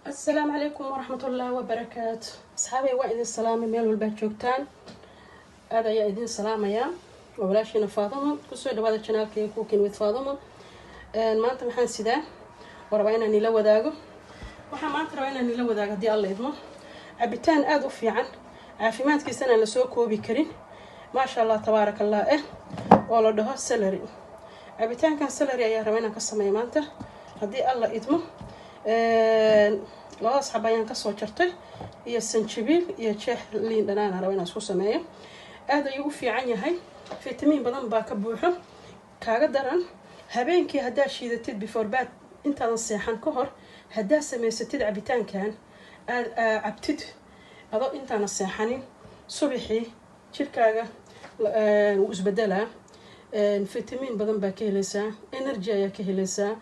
السلام عليكم ورحمة الله وبركاته. أصحابي وإذن السلام ميل والباجوكتان هذا يا إذن السلام يا وبلاشينا فاطمة كسر هذا القناة كوكين ويت فاطمة ما أنت محن سدا وربعنا نيلو ذاقو ما أنت ربعنا نيلو ذاق دي الله يضمن عبتان أذو في عن عافيمات كيسنا لسوكو بكرين ما شاء الله تبارك الله والله ده سلري عبتان كان سلري يا ربعنا قسمة ما أنت هدي الله يضمن labadaas xab ayaan ka soo jartay iyo sanjabiil iyo jeex liin dhanaan rabo inaan isku sameeyo aad ayuu u fiican yahay fitamiin badan baa ka buuxo kaaga daran habeenkii hadaa shiidatid before bed intaadan seexan ka hor hadaa samaysatid cabitaankan aad cabtid adoo intaana seexanin subaxii jirkaaga wuu isbedelaa fitamiin badan baa ka helaysaa energy ayaa ka helaysaa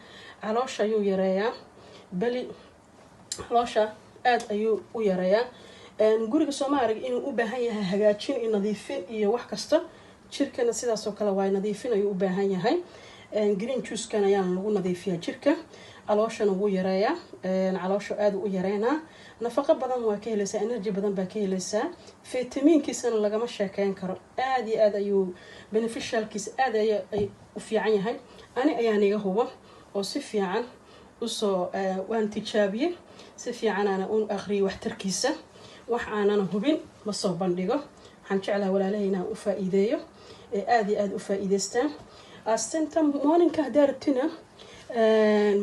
caloosha ayuu yareeyaa bali caloosha aad ayuu u yareeyaa guriga Soomaaliga inuu u baahan yahay hagaajin iyo nadiifin iyo wax kasta jirkana sidaas oo kale waa nadiifin ayuu u baahan yahay green juice kan ayaan lagu nadiifiyaa jirka calooshana wuu yareeyaa caloosha aad u yareena nafaqo badan waa ka helaysaa energy badan baa ka helaysaa fitamiinkiisana lagama sheekeyn karo aad iyo aad ayuu beneficialkiisa aad ay u fiican yahay ani ayaan iga hubo oo si fiican usoo waan tijaabiyay si fiican ana u akhriyo wax tarkiisa wax aanan hubin ma soo bandhigo waxaan jeclahay walaalahayna u faa'iideeyo aad iyo aad u faa'iideystaan asanta morningka daartina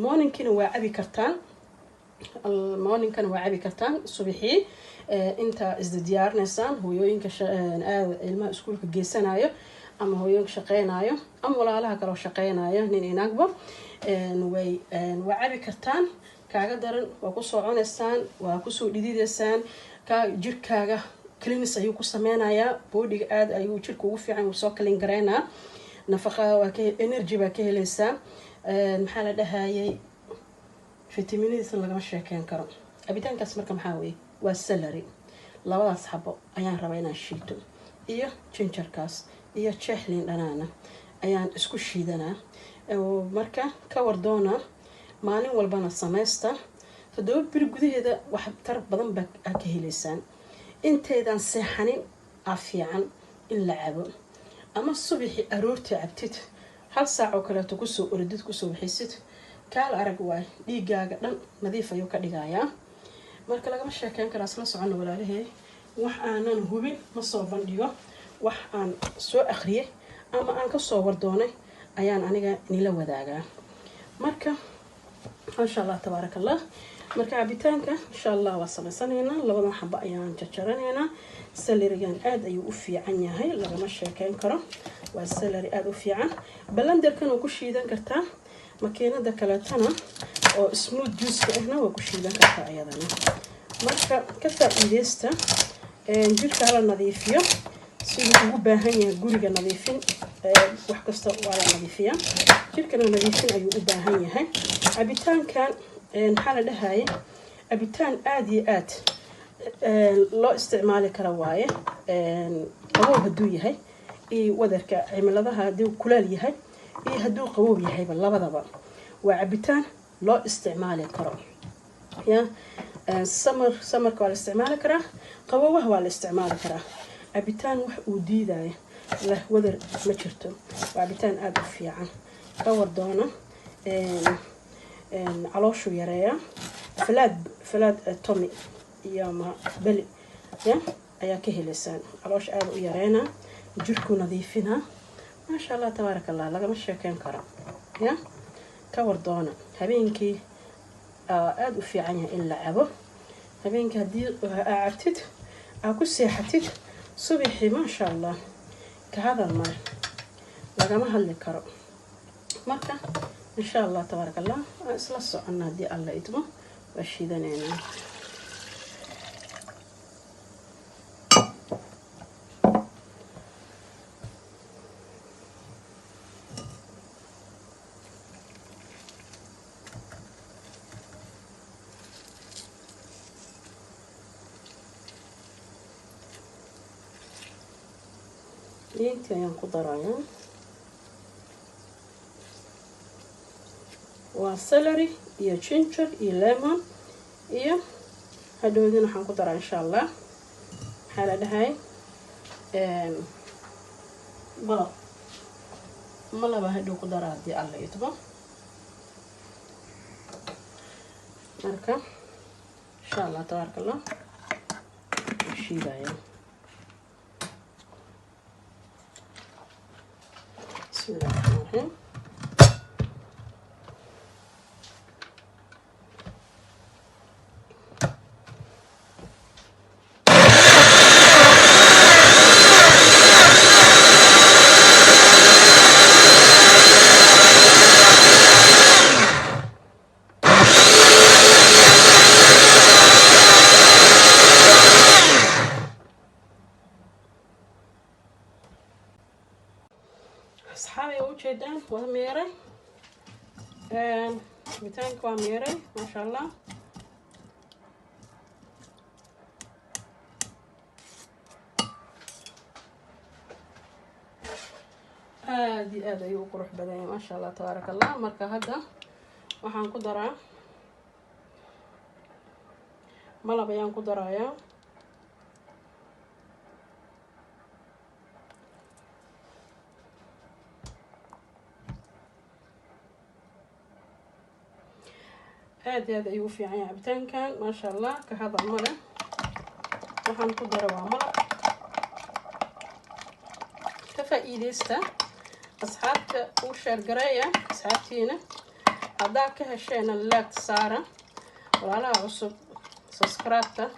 morningkina waa cabi kartaan morningkana waa cabi kartaan subaxii inta isdiyaarinaysan hooyooyinka aad ilmaha iskuulka geysanayo ama hooyooyinka shaqeynayo ama walaalaha kale oo shaqeynayo nin inagba way cabi kartaan kaaga daran waa ku soo cunaysaan waa ku soo dhidideysaan ka jirkaaga cleanse ayuu ku sameynayaa boodiga aad ayuu jirka ugu fiican uu soo clean gareynaa nafaqa waa ka energy baa ka helaysaa maxaa la dhahayay fitamiinadiisa lagama sheekeyn karo cabitaankaas marka maxaa weeye waa celery labadaas xabo ayaan rabaa inaan shiito iyo gingerkaas iyo jeexlin dhanaana ayaan isku shiidanaa marka ka wardoona maalin walbana sameeysta 7 bil gudaheeda wax tar badan baa ka helaysaan inteedan seexanin afiican in la cabo ama subaxi aroorti cabtid hal saac oo kale ku soo ordid ku soo bixisid kaal arag waay dhiigaaga dhan nadiif ayuu ka dhigayaa marka laga sheekeyn karo asla socon walaalahay wax aanan hubin ma soo bandhigo wax aan soo akhriyay ama aan ka soo wardoonay ayaan aniga nila wadaagaa marka insha Allah tabarakallah marka cabitaanka insha Allah waa sameysanaynaa labadan xabo ayaan jarjaranaynaa celery-gan aad ayuu u fiican yahay lagama sheekeyn karo waa celery aad u fiican blenderkan oo ku shiidan kartaa makiinada kaleetana oo smooth juice ahna waa ku shiidan kartaa ayadana marka ka faa'iideysta jirka la nadiifiyo sidoo ugu baahan yahay guriga nadiifin wax kasta waa la nadiifiyaa jirkana nadiifin ayuu u baahan yahay cabitaankan maxaa la dhahaye cabitaan aad iyo aad loo isticmaali kara waaye qabow hadduu yahay iyo wadarka cimiladaha hadduu kuleel yahay iyo hadduu qabow yahayba labadaba waa cabitaan loo isticmaali karo ya samarka waa la isticmaali karaa qabowaha waa la isticmaali karaa cabitaan wax uu diidayo la wadar ma jirto waa cabitaan aad u fiican ka wardoona calooshu yareeya falaad atomi iyo ma bali ya ayaa ka helaysaan caloosha aad u yareena jirku nadiifina ma sha Allah tabarakallah lagama sheekeyn karo ya ka wardoona habeenkii aad u fiican yahay in la cabo habeenkii hadii aactid ku seexatid subaxii ma sha Allah ka hadal ma lagama hadli karo marka insha Allah tabarakallah isla soconna hadii alla idmo waa shiidanayna liinta ayaan ku darayaa waa celery iyo ginger iyo lemon iyo hadhoodina waxaan ku daraa insha allah maxaa la dhahay malaba hadhow ku daraa haddii alla idmo marka insha allah tabaaraka allah shiidaya bismillahi rahmaani rahiim أصحابي وجدان وميري بتانك وميري ما شاء الله هذه أيوة قروح بدني ما شاء الله تبارك الله مركا هذا وحن قدرة ملا بيان قدرة يا هذا أيوة في عين عبتان كان ما شاء الله كهذا الملأ وحن قدرة وملأ كفائدة أصحابك وشار قراية أصحابتينا هذاك هالشيء اللاك سارة وعلى عصب سبسكرايبته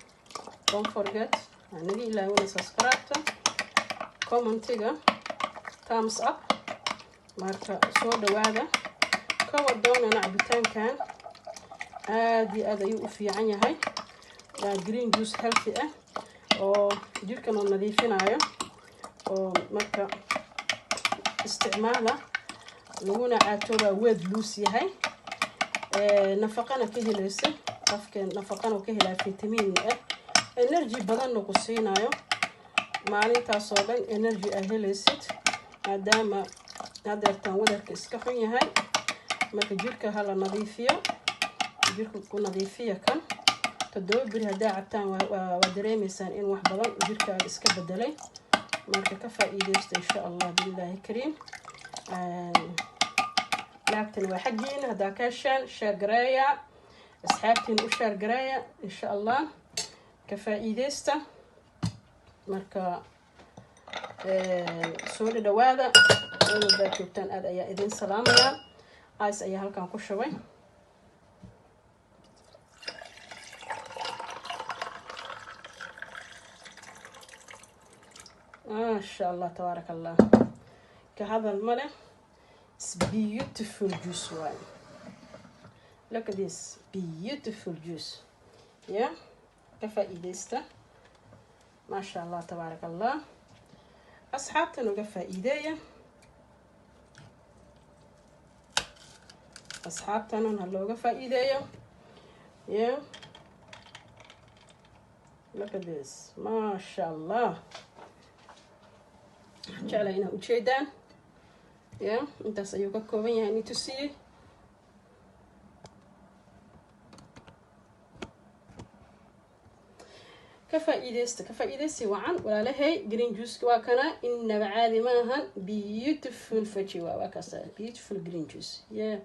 don't forget يعني دي لا وين سبسكرايبته كومنتيجا thumbs up marka soo dhawaada ka wadoonana cabitaankan aad ayuu u fiican yahay waa green juice healthy ah oo jirkan oo nadiifinayo oo marka isticmaala laguna caatooba weed loose yahay nafaqana ka helaysa qofkan nafaqana ka helaa vitamin ah energy badan ku siinayo maalintaas oo dhan energy ay helaysid maadaama hadeertan wadarka iska xun yahay marka jirka hala nadiifiyo jirka ku nadiifiya kan toddoba biri hadaa cabtaan waa dareemaysaan in wax badan jirkaaga iska bedelay marka ka faa'iideysta insha allah billahi kariim laagtan waa xaqiina hadaa ka heshaan share gareeya asxaabtiin u share gareeya insha allah ka faa'iideysta marka soo dhawaada oo baad joogtaan aad ayaa idin salaamaya ice ayaa halkan ku shubay ما شاء الله تبارك الله كهذا الملح it's beautiful juice wine look at this beautiful juice yeah كفائدة ما شاء الله تبارك الله أصحابتنا كفائدة أصحابتنا هلو كفائدة yeah look at this ما شاء الله jeclaa inaa ujeedaan ya intaas ayuu ka kooban yahay inii tusiyey ka faa'iideysi wacan walaalahay green juice waa kana inaba caadi ma ahan beautiful faji waa kaas beautiful green juice ya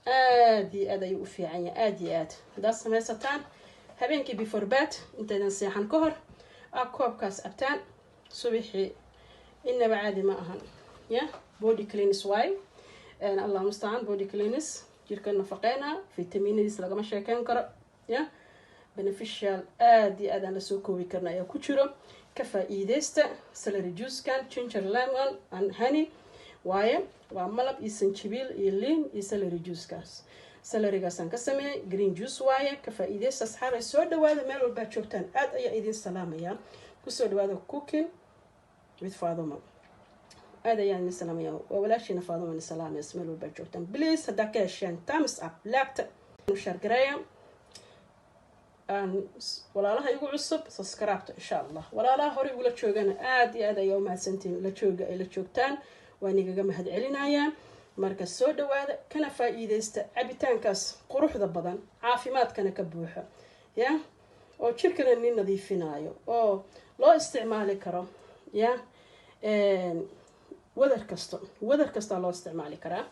aad iyo aad ayuu u fiican yahay aad iyo aad haddaad samaysataan habeenkii before bed intaydan seexan ka hor koobkaas cabtaan صبحي إنما عادي ما أهان يا body cleanse واي الله مستعان body cleanse جيركن نفقينا فيتامين دي سلاقة ما شاكين كرا يا beneficial آدي أنا سوكو بكرنا يا كوتشرو كفائدة celery juice كان ginger lemon and honey واي وعملب يسنشبيل يلين celery juice كاس celery كاسان كسمة green juice واي كفائدة أصحاب السود وهذا مال والباتشوتان آد أي إيدين سلامة يا كسود وهذا cooking with فاطمة هذا يعني السلامة ولا شيء فاطمة السلامة اسمه البجوتن بليز هداك عشان تامس أب لاكت وشار قراية ولا لها يقول عصب سكرابت إن شاء الله ولا لها هوري ولا تشوجنا عادي هذا يوم سنتين لا تشوج إلا تشوجتان وأني جمع هاد علينا يا marka soo dhawaada kana faa'iideysta cabitaankaas quruxda badan caafimaadkana ka buuxo ya oo jirkana nin nadiifinayo oo loo isticmaali karo ya wadar kasta loo isticmaali karaa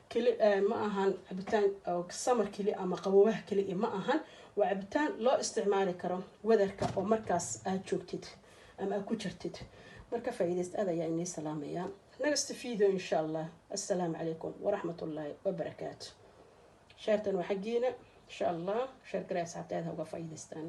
kili ma ahan cabitaan oo summer kili ama qaboobaha kili ma ahan waa cabitaan loo isticmaali karo wadarka oo markaas aad joogtid ama aad ku jirtid marka faa'iideysta aad ayaa inii salaamaya next video insha Allah assalaamu calaykum waraxmatullaahi wabarakaatu sheertan waa xagiina insha Allah sheer gareys xataa uga faa'iideystaan